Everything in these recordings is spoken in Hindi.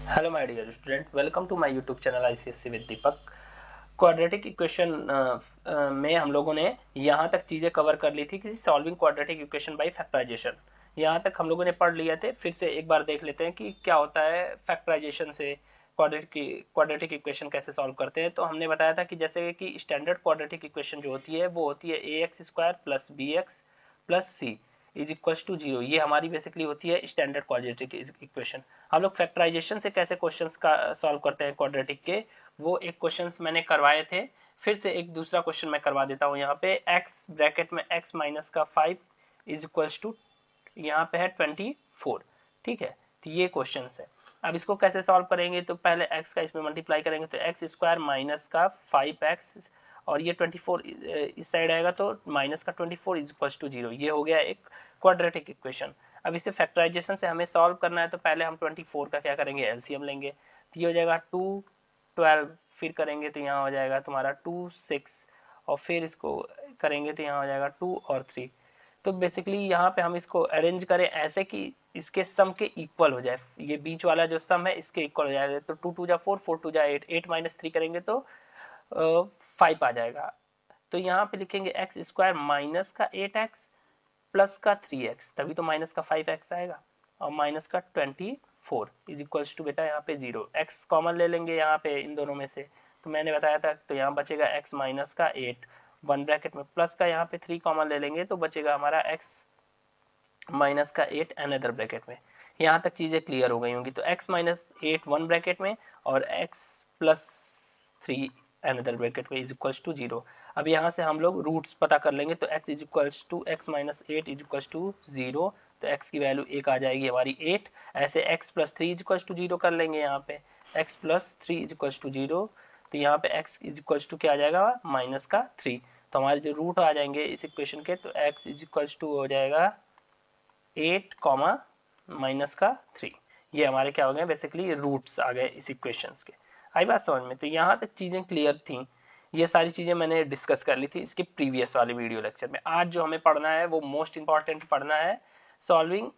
Hello my dear student, welcome to my YouTube channel ICSC with Deepak. Quadratic equation में हम लोगों ने यहाँ तक चीजें कवर कर ली थी कि solving quadratic equation by factorisation. यहाँ तक हम लोगों ने पढ़ लिया थे। फिर से एक बार देख लेते हैं कि क्या होता है फैक्टराइजेशन से क्वाड्रेटिक इक्वेशन कैसे सॉल्व करते हैं। तो हमने बताया था कि जैसे कि स्टैंडर्ड क्वाड्रेटिक इक्वेशन जो होती है वो होती है a x square plus b x plus c is equal to zero. ये हमारी बेसिकली होती है स्टैंडर्ड क्वाड्रेटिक इक्वेशन। हम लोग फैक्टराइजेशन से कैसे क्वेश्चंस का सॉल्व करते हैं क्वाड्रेटिक के, वो एक क्वेश्चंस मैंने करवाए थे। फिर से एक दूसरा क्वेश्चन मैं करवा देता हूँ। यहाँ पे x ब्रैकेट में x माइनस का 5 इज इक्वल टू यहाँ पे है 24। ठीक है, तो ये क्वेश्चन है। अब इसको कैसे सॉल्व करेंगे, तो पहले x का इसमें मल्टीप्लाई करेंगे तो एक्स स्क्वायर माइनस का 5x और ये 24 इस साइड आएगा तो माइनस का 24 इज इक्वल टू जीरो। ये हो गया एक क्वाड्रेटिक इक्वेशन। अब इसे फैक्टराइजेशन से हमें सॉल्व करना है तो पहले हम 24 का क्या करेंगे, एलसीएम लेंगे। तो ये हो जाएगा 2 12, फिर करेंगे तो यहाँ हो जाएगा तुम्हारा 2 6 और फिर इसको करेंगे तो यहाँ हो जाएगा 2 और 3। तो बेसिकली यहाँ पे हम इसको अरेंज करें ऐसे कि इसके सम के इक्वल हो जाए। ये बीच वाला जो सम है इसके इक्वल हो जाएगा। तो 2 2 जा 4, 4 2 जा 8, 8 माइनस 3 करेंगे तो 5 आ जाएगा। तो यहाँ पे लिखेंगे एक्स स्क्वायर माइनस का 8x प्लस का 3x, तभी तो माइनस का 5x आएगा, और माइनस का 24 इज इक्वल्स टू बेटा यहाँ पे 0। x कॉमन ले लेंगे यहाँ पे इन दोनों में से, तो मैंने बताया था। तो यहाँ बचेगा x माइनस का 8 वन ब्रैकेट में प्लस का यहाँ पे 3 कॉमन ले लेंगे तो बचेगा हमारा x माइनस का 8 अनदर ब्रैकेट में। यहाँ तक चीजें क्लियर हो गई होंगी। तो x माइनस 8 वन ब्रैकेट में और x प्लस 3 अनदर ब्रैकेट में इज इक्वल्स टू 0। अब यहाँ से हम लोग रूट्स पता कर लेंगे तो x is equals to x minus 8 is equals to 0। तो x की वैल्यू 1 आ जाएगी हमारी 8। ऐसे x plus 3 is equals to 0 कर लेंगे। यहाँ पे x plus 3 is equals to 0, तो यहाँ पे x इज इक्वल्स टू क्या आ जाएगा, माइनस का 3। तो हमारे जो रूट आ जाएंगे इस इक्वेशन के, तो x इज इक्वल्स टू हो जाएगा 8 कॉमा माइनस का 3। ये हमारे क्या हो गए, बेसिकली रूट्स आ गए इस इक्वेशंस के। आई बात समझ में? तो यहाँ तक चीजें क्लियर थी। ये सारी चीजें मैंने डिस्कस कर ली थी इसके प्रीवियस वाले वीडियो लेक्चर में। आज जो हमें पढ़ना है वो मोस्ट इंपॉर्टेंट पढ़ना है, सॉल्विंग।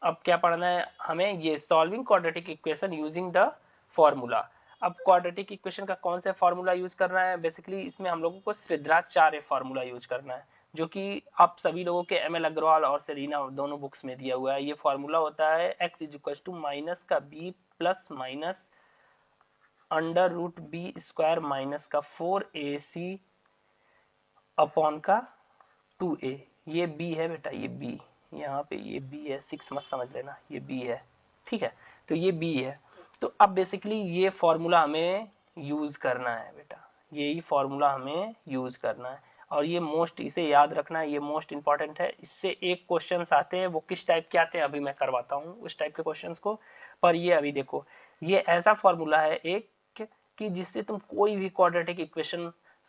अब क्या पढ़ना है हमें, ये solving quadratic equation using the formula. अब क्वाड्रेटिक इक्वेशन का कौन सा फॉर्मूला यूज करना है, बेसिकली इसमें हम लोगों को श्रीधराचार्य फॉर्मूला यूज करना है, जो कि आप सभी लोगों के एम एल अग्रवाल और सेरीना दोनों बुक्स में दिया हुआ है। ये फॉर्मूला होता है x is equal to minus का b plus minus under root b square minus का 4ac अपॉन का 2a। ये b है बेटा, ये b, यहाँ पे ये b है, 6 मत समझ लेना, ये b है। ठीक है, तो ये b है। तो अब बेसिकली ये फॉर्मूला हमें यूज करना है बेटा, यही फॉर्मूला हमें यूज करना है। और ये मोस्ट, इसे याद रखना है, ये मोस्ट इंपॉर्टेंट है। इससे एक क्वेश्चन आते हैं, वो किस टाइप के आते हैं अभी मैं करवाता हूँ उस टाइप के क्वेश्चंस को। पर ये अभी देखो, ये ऐसा फॉर्मूला है एक कि जिससे तुम कोई भी क्वाड्रेटिक इक्वेशन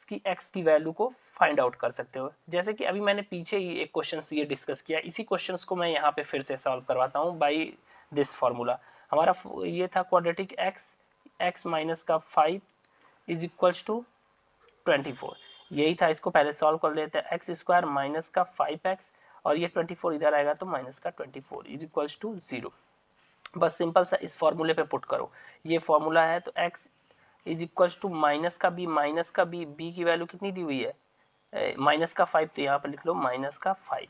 की x की वैल्यू को फाइंड आउट कर सकते हो। जैसे कि अभी मैंने पीछे ही एक क्वेश्चन ये डिस्कस किया, इसी क्वेश्चन को मैं यहाँ पे फिर से सॉल्व करवाता हूँ बाई दिस फॉर्मूला। हमारा ये था क्वाड्रेटिक x माइनस का 5 इज इक्वल्स टू 24। यही था, इसको पहले सॉल्व कर लेते हैं। एक्स स्क्वायर माइनस का 5x और ये 24 इधर आएगा तो माइनस का 24 इज इक्वल्स टू 0। बस सिंपल सा इस फॉर्मूले पे पुट करो। ये फॉर्मूला है, तो x is equals to minus का b, b की वैल्यू कितनी दी हुई है, माइनस का 5, तो यहाँ पर लिख लो माइनस का 5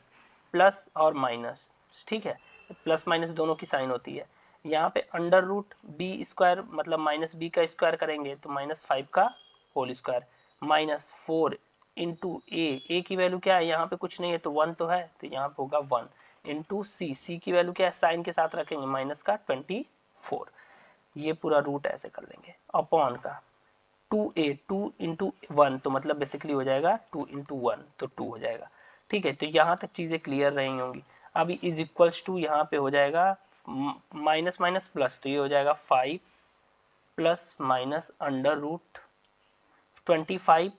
प्लस और माइनस। ठीक है, प्लस माइनस दोनों की साइन होती है। यहाँ पे अंडर रूट बी स्क्वायर मतलब माइनस बी का स्क्वायर करेंगे तो माइनस 5 का होल स्क्वायर माइनस 4 इंटू ए की वैल्यू क्या है, यहाँ पे कुछ नहीं है तो 1 तो है, तो यहाँ पे होगा 1 इंटू सी की वैल्यू क्या है, साइन के साथ रखेंगे माइनस का 24। ये पूरा रूट ऐसे कर लेंगे अपॉन का 2a, 2 इंटू 1 तो मतलब बेसिकली हो जाएगा 2 इंटू 1 तो 2 हो जाएगा। ठीक है, तो यहाँ तक चीजें क्लियर रही होंगी। अभी इज इक्वल्स टू यहाँ पे हो जाएगा माइनस माइनस प्लस, तो ये हो जाएगा 5 प्लस माइनस अंडर रूट 25,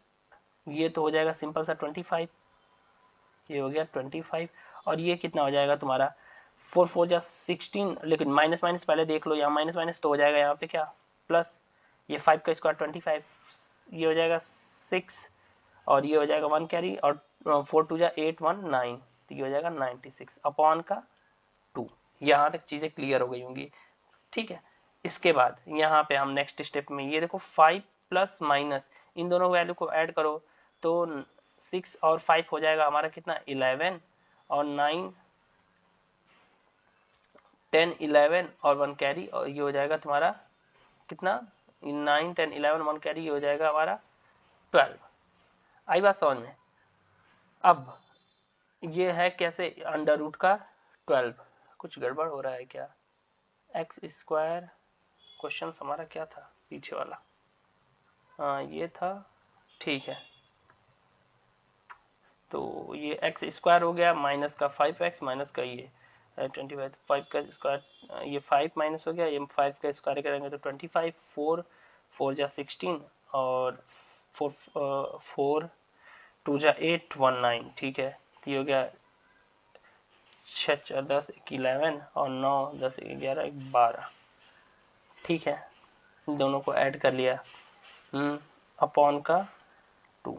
ये तो हो जाएगा सिंपल सा 25, ये हो गया 25। और ये कितना हो जाएगा तुम्हारा 4 4 जा 16, लेकिन माइनस माइनस पहले देख लो, यहाँ माइनस माइनस तो हो जाएगा यहाँ पे क्या प्लस, ये 5 का स्क्वायर 25, ये हो जाएगा 6 और ये हो जाएगा 1 कैरी और 4 2 जा 8 1 9, तो ये हो जाएगा 96 अपॉन का 2। यहाँ तक चीजें क्लियर हो गई होंगी। ठीक है, इसके बाद यहाँ पे हम नेक्स्ट स्टेप में ये देखो 5 प्लस माइनस इन दोनों वैल्यू को ऐड करो तो 6 और 5 हो जाएगा हमारा कितना 11 और 9 10 11 और 1 कैरी और ये हो जाएगा तुम्हारा कितना 9 10 11 1 कैरी ये हो जाएगा हमारा 12। आई बात समझ में। अब ये है कैसे अंडर रूट का 12। कुछ गड़बड़ हो रहा है क्या। एक्स स्क्वायर क्वेश्चन हमारा क्या था पीछे वाला। हाँ ये था ठीक है। तो ये एक्स स्क्वायर हो गया माइनस का 5x माइनस का ये 25 5 का स्क्वायर ये 5 माइनस हो गया ये 5 का स्क्वायर करेंगे तो 25 4 4 जा 16 और 4 2 जा 8 1 9 ठीक है। तो ये हो गया 6 10 11 और 9 10 11 12 ठीक है। दोनों को ऐड कर लिया अपॉन का 2।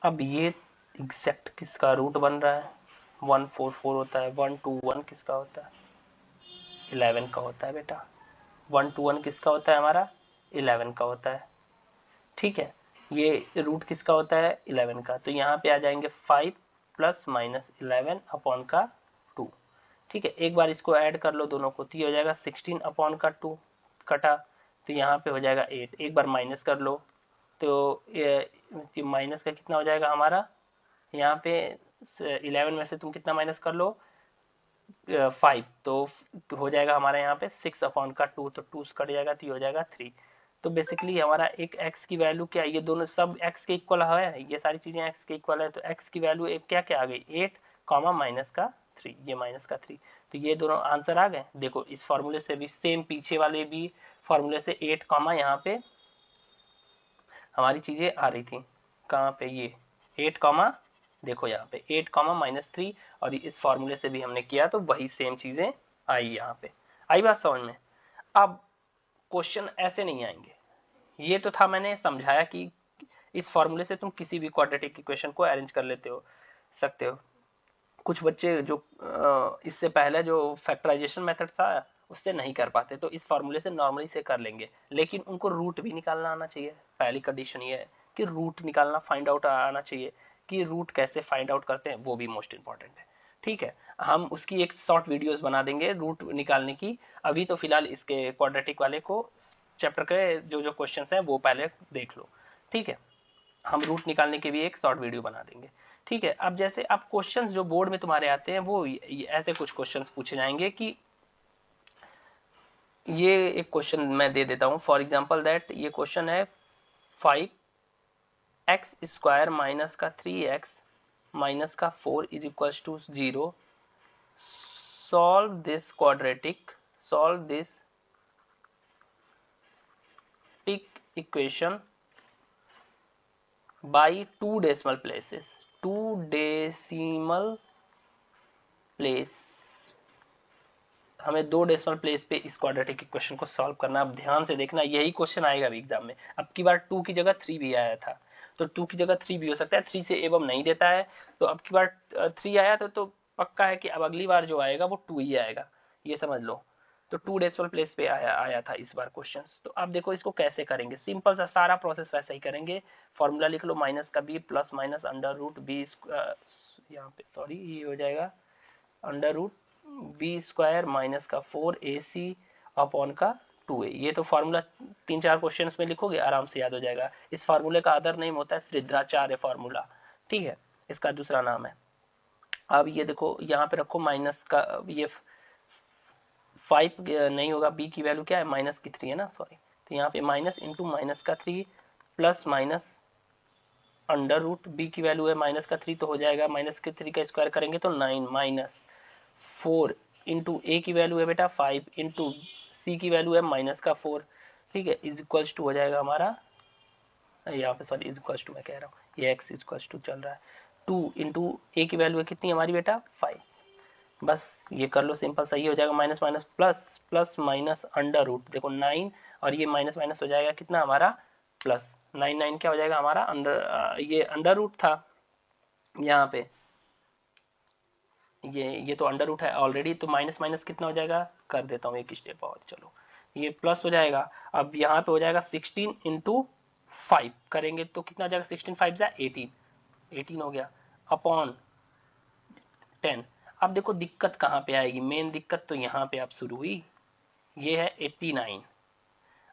अब ये एग्जैक्ट किसका रूट बन रहा है 144 होता है 1 2 1 किसका होता है 11 का होता है बेटा 1 2 1 किसका होता है हमारा 11 का होता है ठीक है। ये रूट किसका होता है 11 का। तो यहाँ पे आ जाएंगे 5 प्लस माइनस 11 अपॉन का 2 ठीक है। एक बार इसको ऐड कर लो दोनों को तो ये हो जाएगा 16 अपॉन का 2 कटा तो यहाँ पे हो जाएगा 8। एक बार माइनस कर लो तो ये माइनस का कितना हो जाएगा हमारा यहाँ पे 11 में से तुम कितना माइनस कर लो 5 तो हो जाएगा हमारा यहाँ पे 6 अपॉन का 2 तो 2 कट जाएगा तो ये हो जाएगा 3। तो बेसिकली हमारा एक x की वैल्यू क्या है ये दोनों सब x के इक्वल है ये सारी चीजें x के इक्वल है तो x की वैल्यू एक क्या क्या आ गई 8 कॉमा माइनस का 3 ये माइनस का 3 तो ये दोनों आंसर आ गए। देखो इस फॉर्मूले से भी सेम पीछे वाले भी फॉर्मूले से 8 कॉमा यहाँ पे हमारी चीजें आ रही थी कहाँ पे ये 8 कॉमा देखो यहाँ पे 8 कॉमा माइनस 3 और इस फॉर्मूले से भी हमने किया तो वही सेम चीजें आई यहाँ पे। आई बात समझ में। अब क्वेश्चन ऐसे नहीं आएंगे। ये तो था मैंने समझाया कि इस फॉर्मूले से तुम किसी भी क्वाड्रेटिक इक्वेशन को अरेंज कर लेते हो सकते हो। कुछ बच्चे जो इससे पहले जो फैक्टराइजेशन मेथड था उससे नहीं कर पाते तो इस फॉर्मूले से नॉर्मली से कर लेंगे लेकिन उनको रूट भी निकालना आना चाहिए। पहली कंडीशन ये है कि रूट निकालना फाइंड आउट आना चाहिए कि रूट कैसे फाइंड आउट करते हैं वो भी मोस्ट इंपॉर्टेंट है ठीक है। हम उसकी एक शॉर्ट वीडियोस बना देंगे रूट निकालने की। अभी तो फिलहाल इसके क्वाड्रेटिक वाले को चैप्टर के जो जो क्वेश्चंस हैं वो पहले देख लो ठीक है। हम रूट निकालने के भी एक शॉर्ट वीडियो बना देंगे ठीक है। अब जैसे अब क्वेश्चंस जो बोर्ड में तुम्हारे आते हैं वो ऐसे कुछ क्वेश्चंस पूछे जाएंगे कि ये एक क्वेश्चन मैं दे देता हूं फॉर एग्जांपल दैट ये क्वेश्चन है 5x स्क्वायर माइनस का 3x माइनस का 4 is equal to 0 solve this equation by 2 decimal places 2 decimal place. हमें 2 डेसिमल प्लेस पे इस क्वाड्रेटिक इक्वेशन को सॉल्व करना। अब ध्यान से देखना यही क्वेश्चन आएगा अभी एग्जाम में। अब की बार 2 की जगह 3 भी आया था तो 2 की जगह 3 भी हो सकता है 3 से एवं नहीं देता है तो अब की बार 3 आया तो पक्का है कि अब अगली बार जो आएगा वो 2 ही आएगा ये समझ लो। तो 2 डेसिमल प्लेस पे आया था इस बार क्वेश्चन। तो अब देखो इसको कैसे करेंगे सिंपल सा सारा प्रोसेस वैसे ही करेंगे। फॉर्मूला लिख लो माइनस का b plus minus under root b यहाँ पे सॉरी ये हो जाएगा under root b square minus का 4ac अपॉन का 2a। ये तो फॉर्मूला 3-4 क्वेश्चन में लिखोगे आराम से याद हो जाएगा। इस फॉर्मूले का अदर नेम होता है श्रीधराचार्य फॉर्मूला ठीक है इसका दूसरा नाम है। अब ये देखो यहाँ पे रखो माइनस का ये 5 नहीं होगा बी की वैल्यू क्या है माइनस की 3 है ना सॉरी। तो यहाँ पे माइनस इंटू माइनस का 3 plus minus under root b की वैल्यू है माइनस का 3 तो हो जाएगा माइनस के 3 का स्क्वायर करेंगे तो 9 माइनस 4 इंटू ए की वैल्यू है बेटा 5 इंटू सी की वैल्यू है माइनस का 4 ठीक है इज इक्वल्स टू हो जाएगा हमारा यहाँ पे सॉरी इज इक्वल्स टू मैं कह रहा हूँ ये एक्स इज इक्वल्स टू चल रहा है 2 इंटू ए की वैल्यू है कितनी हमारी बेटा 5। बस ये कर लो सिंपल सही हो जाएगा minus minus plus plus minus under root देखो 9 और ये माइनस माइनस हो जाएगा कितना हमारा प्लस 9 क्या हो जाएगा हमारा अंडर ये अंडर रूट था यहाँ पे ये तो अंडर रूट है ऑलरेडी तो माइनस माइनस कितना हो जाएगा कर देता हूँ एक स्टेप और चलो ये प्लस हो जाएगा। अब यहाँ पे हो जाएगा 16 इंटू 5 करेंगे तो कितना हो जाएगा, 16 5 जा 18, 18 हो गया अपॉन 10। अब देखो दिक्कत कहाँ पे आएगी, मेन दिक्कत तो यहाँ पे आप शुरू हुई, ये है 89।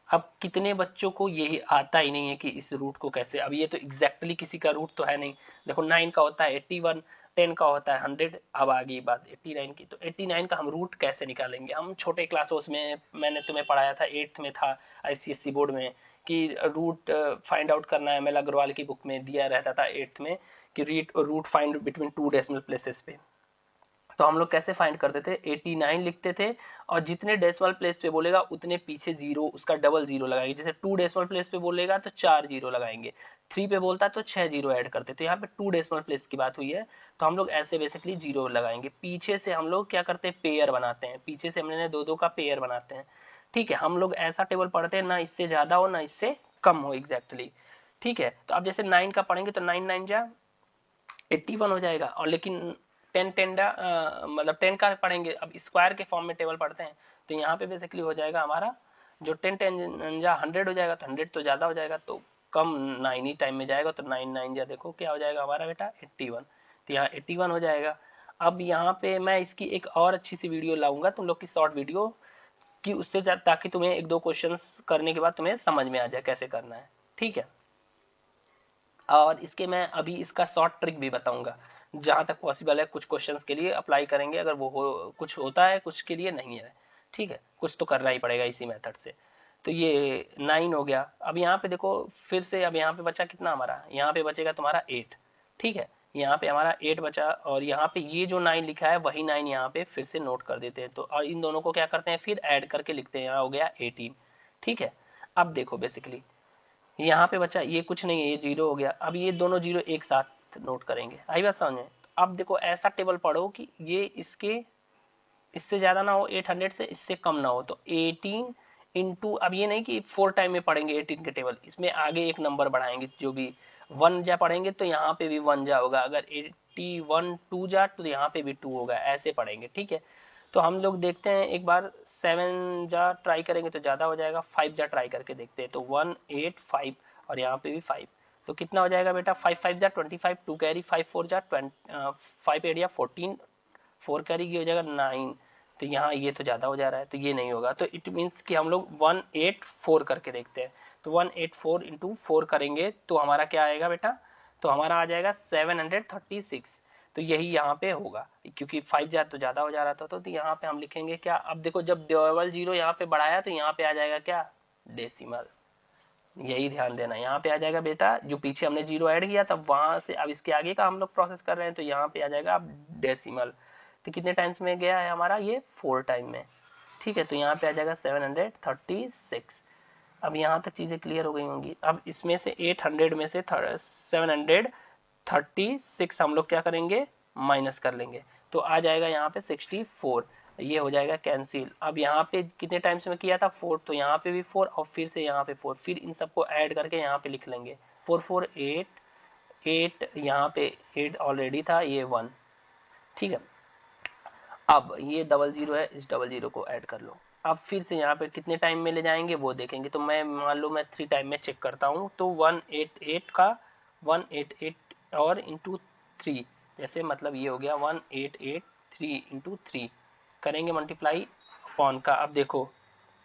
अब कितने बच्चों को यही आता ही नहीं है कि इस रूट को कैसे, अब ये तो एग्जैक्टली किसी का रूट तो है नहीं। देखो 9 का होता है 81, 10 का होता है 100, अब आ गई बात 89 की। तो 89 का हम रूट कैसे निकालेंगे, हम छोटे क्लासों में मैंने तुम्हें पढ़ाया था, 8th में था आईसीएससी बोर्ड में, कि रूट फाइंड आउट करना है। एमएल अग्रवाल की बुक में दिया रहता था 8th में कि root find between two decimal places पे। तो हम लोग कैसे फाइंड करते थे, 89 लिखते थे और जितने डेसिमल प्लेस पे बोलेगा उतने पीछे जीरो, उसका डबल जीरो लगाएंगे। जैसे 2 डेसिमल प्लेस पे बोलेगा तो 4 जीरो लगाएंगे, 3 पे बोलता तो 6 जीरो ऐड करते। तो यहाँ पे 2 डेसिमल प्लेस की बात हुई है, तो हम लोग ऐसे बेसिकली जीरो लगाएंगे। पीछे से हम लोग क्या करते हैं, पेयर बनाते हैं, पीछे से हमने 2-2 का पेयर बनाते हैं। ठीक है, हम लोग ऐसा टेबल पढ़ते हैं ना इससे ज्यादा हो ना इससे कम हो एग्जैक्टली। ठीक है, तो अब जैसे 9 का पढ़ेंगे तो 9 9 जा 81 हो जाएगा। और लेकिन 10 10 मतलब 10 का पढ़ेंगे, अब स्क्वायर के फॉर्म में टेबल पढ़ते हैं, तो यहाँ पे बेसिकली हो जाएगा हमारा जो 10 10 जा 100 हो जाएगा, तो 100 तो ज्यादा हो जाएगा, तो कम 9 ही टाइम में जाएगा, तो 9 9 जा देखो क्या हो जाएगा हमारा बेटा 81। तो यहाँ 81 हो जाएगा। अब यहाँ पे मैं इसकी एक और अच्छी सी वीडियो लाऊंगा तुम लोग की, शॉर्ट वीडियो कि उससे ताकि तुम्हें 1-2 क्वेश्चंस करने के बाद तुम्हें समझ में आ जाए कैसे करना है। ठीक है, और इसके मैं अभी इसका शॉर्ट ट्रिक भी बताऊंगा, जहां तक पॉसिबल है कुछ क्वेश्चंस के लिए अप्लाई करेंगे, अगर वो कुछ होता है कुछ के लिए नहीं है। ठीक है, कुछ तो करना ही पड़ेगा इसी मेथड से। तो ये 9 हो गया। अब यहाँ पे देखो फिर से, अब यहाँ पे बचा कितना हमारा, यहाँ पे बचेगा तुम्हारा 8। ठीक है, यहाँ पे हमारा 8 बचा, और यहाँ पे ये जो 9 लिखा है वही 9 यहाँ पे फिर से नोट कर देते हैं। तो और इन दोनों को क्या करते हैं, फिर ऐड करके लिखते हैं, यहाँ हो गया 18। ठीक है, अब देखो बेसिकली यहाँ पे बचा ये कुछ नहीं है, ये जीरो हो गया। अब ये दोनों जीरो एक साथ नोट करेंगे, आई बात समझ में। अब देखो ऐसा टेबल पढ़ो कि ये इसके इससे ज्यादा ना हो, 800 से इससे कम ना हो। तो 18 इंटू, अब ये नहीं कि 4 टाइम में पढ़ेंगे 18 के टेबल, इसमें आगे एक नंबर बढ़ाएंगे, जो भी 1 जा पढ़ेंगे तो यहाँ पे भी 1 जा होगा, अगर 81 2 जा तो यहाँ पे भी 2 होगा, ऐसे पढ़ेंगे। ठीक है, तो हम लोग देखते हैं एक बार, 7 जा ट्राई करेंगे तो ज्यादा हो जाएगा, 5 जा ट्राई करके देखते हैं। तो 1 8 5 और यहाँ पे भी 5, तो कितना हो जाएगा बेटा, 5 5 जा 25, 2 कैरी, 5 4 जा 5 8 या 14, 4 कैरी की हो जाएगा 9। तो यहाँ ये तो ज्यादा हो जा रहा है, तो ये नहीं होगा। तो इट मीन्स कि हम लोग 184 करके देखते हैं। तो 184 इंटू 4 करेंगे तो हमारा क्या आएगा बेटा, तो हमारा आ जाएगा 736। तो यही यहाँ पे होगा, क्योंकि 5 जा तो ज्यादा हो जा रहा था। तो यहाँ पे हम लिखेंगे क्या, अब देखो जब डबल जीरो यहाँ पे बढ़ाया तो यहाँ पे आ जाएगा क्या, डेसिमल। यही ध्यान देना, यहाँ पे आ जाएगा बेटा, जो पीछे हमने जीरो ऐड किया था वहां से अब इसके आगे का हम लोग प्रोसेस कर रहे हैं, तो यहाँ पे आ जाएगा अब डेसिमल। तो कितने टाइम्स में गया है हमारा, ये 4 टाइम में। ठीक है, तो यहाँ पे आ जाएगा 736। अब यहाँ तक चीजें क्लियर हो गई होंगी। अब इसमें से 800 में से 736 हम लोग क्या करेंगे, माइनस कर लेंगे, तो आ जाएगा यहाँ पे 64। ये हो जाएगा कैंसिल। अब यहाँ पे कितने टाइम्स में किया था, 4, तो यहाँ पे भी 4 और फिर से यहाँ पे 4, फिर इन सबको ऐड करके यहाँ पे लिख लेंगे 4 4 8 8, यहाँ पे 8 ऑलरेडी था, ये 1। ठीक है, अब ये डबल जीरो है, इस डबल जीरो को ऐड कर लो। अब फिर से यहाँ पे कितने टाइम में ले जाएंगे वो देखेंगे। तो मैं मान लो मैं 3 टाइम में चेक करता हूँ, तो 188 का 188 और इंटू 3, जैसे मतलब ये हो गया 1883 इंटू 3 करेंगे मल्टीप्लाई अपॉन का। अब देखो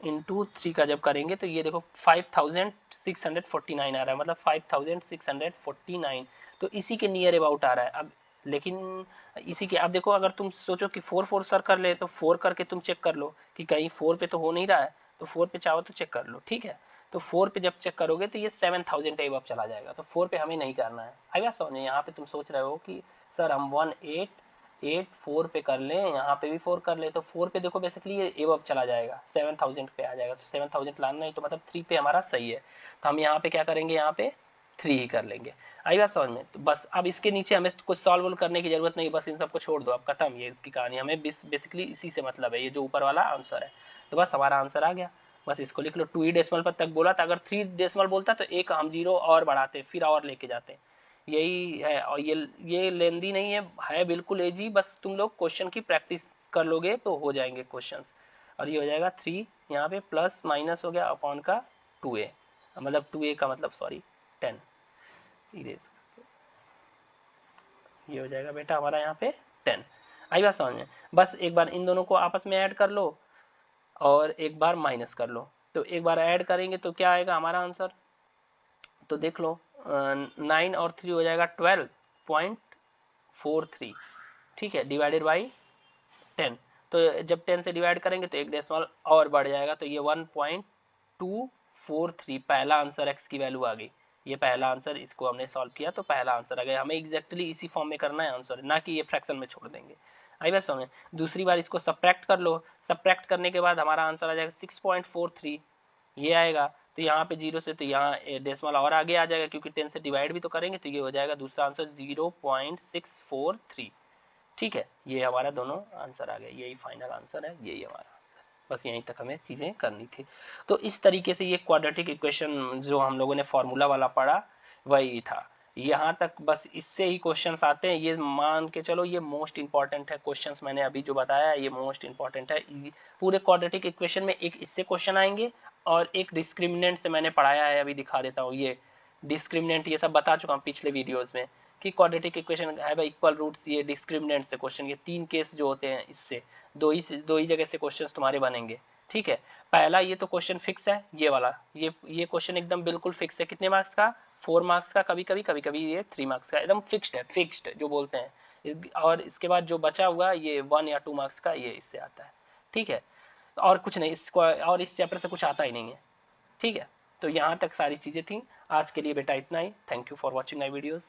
इंटू 3 का जब करेंगे तो ये देखो 5649 आ रहा है, मतलब 5649, तो इसी के नियर अबाउट आ रहा है। अब लेकिन इसी के, अब देखो अगर तुम सोचो कि 4 4 सर कर ले, तो 4 करके तुम चेक कर लो कि कहीं 4 पे तो हो नहीं रहा है, तो 4 पे चाहो तो चेक कर लो। ठीक है, तो 4 पे जब चेक करोगे तो ये 7000 अब चला जाएगा, तो 4 पे हमें नहीं करना है। आई बात समझ, यहाँ पे तुम सोच रहे हो कि सर हम 1884 पे कर ले, यहाँ पे भी 4 कर ले, तो 4 पे देखो बेसिकली ये एवब चला जाएगा, 7000 पे आ जाएगा, तो 7000 लाना नहीं, तो मतलब 3 पे हमारा सही है। तो हम यहाँ पे क्या करेंगे, यहाँ पे 3 ही कर लेंगे। आई बात समझ में, तो बस अब इसके नीचे हमें कुछ सॉल्व करने की जरूरत नहीं, बस इन सबको छोड़ दो, अब खत्म ये इसकी कहानी। हमें बेसिकली इसी से मतलब है, ये जो ऊपर वाला आंसर है, तो बस हमारा आंसर आ गया। बस इसको लिख लो, 2 ही डेसिमल पर तक बोला था, अगर 3 डेसिमल बोलता तो एक हम जीरो और बढ़ाते, फिर और लेके जाते। यही है, और ये लेंदी नहीं है, बिल्कुल इजी, बस तुम लोग क्वेश्चन की प्रैक्टिस कर लोगे तो हो जाएंगे क्वेश्चंस। और ये हो जाएगा 3 यहाँ पे प्लस माइनस हो गया अपॉन का 2a, मतलब 2a का मतलब सॉरी 10, ये हो जाएगा बेटा हमारा यहाँ पे 10। आई बात समझ में? बस एक बार इन दोनों को आपस में ऐड कर लो और एक बार माइनस कर लो। तो एक बार ऐड करेंगे तो क्या आएगा हमारा आंसर, तो देख लो 9 और 3 हो जाएगा 12.43, ठीक है, डिवाइडेड बाई 10। तो जब 10 से डिवाइड करेंगे तो एक डेसिमल और बढ़ जाएगा, तो ये 1.243 पहला आंसर एक्स की वैल्यू आ गई। ये पहला आंसर, इसको हमने सॉल्व किया तो पहला आंसर आ गया। हमें एग्जैक्टली इसी फॉर्म में करना है आंसर, ना कि ये फ्रैक्शन में छोड़ देंगे। आई बात समझ? दूसरी बार इसको सब्ट्रैक्ट कर लो, सब्ट्रैक्ट करने के बाद हमारा आंसर आ जाएगा 6.43, ये आएगा। तो यहाँ पे 0 से तो यहाँ डेसिमल और आगे आ जाएगा, क्योंकि 10 से डिवाइड भी तो करेंगे, तो ये हो जाएगा दूसरा आंसर 0.643, ठीक है। ये हमारा दोनों आंसर आ गया, यही फाइनल आंसर है, यही हमारा। बस यहीं तक हमें चीजें करनी थी। तो इस तरीके से ये क्वाड्रेटिक इक्वेशन जो हम लोगों ने फॉर्मूला वाला पढ़ा वही था। यहाँ तक बस इससे ही क्वेश्चंस आते हैं, ये मान के चलो ये मोस्ट इंपॉर्टेंट है क्वेश्चंस, मैंने अभी जो बताया ये मोस्ट इंपॉर्टेंट है। पूरे क्वाड्रेटिक इक्वेशन में एक इससे क्वेश्चन आएंगे और एक डिस्क्रिमिनेंट से मैंने पढ़ाया है, अभी दिखा देता हूँ। ये डिस्क्रिमिनेंट ये सब बता चुका हूँ पिछले वीडियोज में कि क्वाड्रेटिक इक्वेशन है इक्वल रूट्स, ये डिस्क्रिमिनेंट से क्वेश्चन, ये 3 केस जो होते हैं इससे दो ही जगह से क्वेश्चन तुम्हारे बनेंगे, ठीक है। पहला ये तो क्वेश्चन फिक्स है, ये वाला ये क्वेश्चन एकदम बिल्कुल फिक्स है, कितने मार्क्स का, 4 मार्क्स का, कभी कभी ये 3 मार्क्स का, एकदम फिक्स्ड है, फिक्स्ड जो बोलते हैं। और इसके बाद जो बचा हुआ ये 1 या 2 मार्क्स का ये इससे आता है, ठीक है। और कुछ नहीं इसको, और इस चैप्टर से कुछ आता ही नहीं है, ठीक है। तो यहाँ तक सारी चीजें थी। आज के लिए बेटा इतना ही। Thank you for watching my videos.